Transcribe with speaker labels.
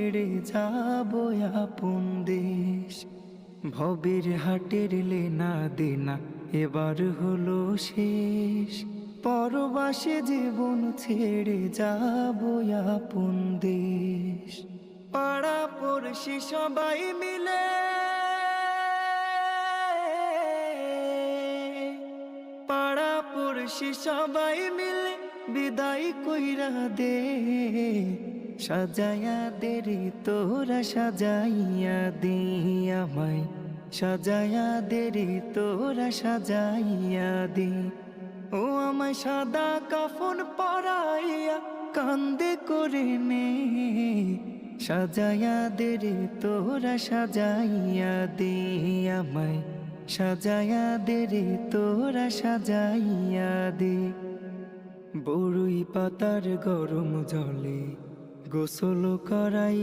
Speaker 1: ছেড়ে যাবো আপন দেশ। ভবের হাটের লেনা দেনা এবার হলো শেষ। পরবাসে জীবন ছেড়ে যাবো আপন দেশ। পাড়া পড়শি সবাই মিলে পাড়া পড়শি সবাই মিলে বিদায় কইরা দে। সাজায়া দে রে তোরা সাজাইয়া দে আমায়, সাজায়া দে রে তোরা সাজাইয়া দে। ও আমায় সাদা কাফন পরাইয়া কান্দে করে নে। সাজায়া দে রে তোরা সাজাইয়া দে আমায়, সাজায়া দে রে তোরা সাজাইয়া দে। বড়ই পাতার গরম জলে গোসল করাই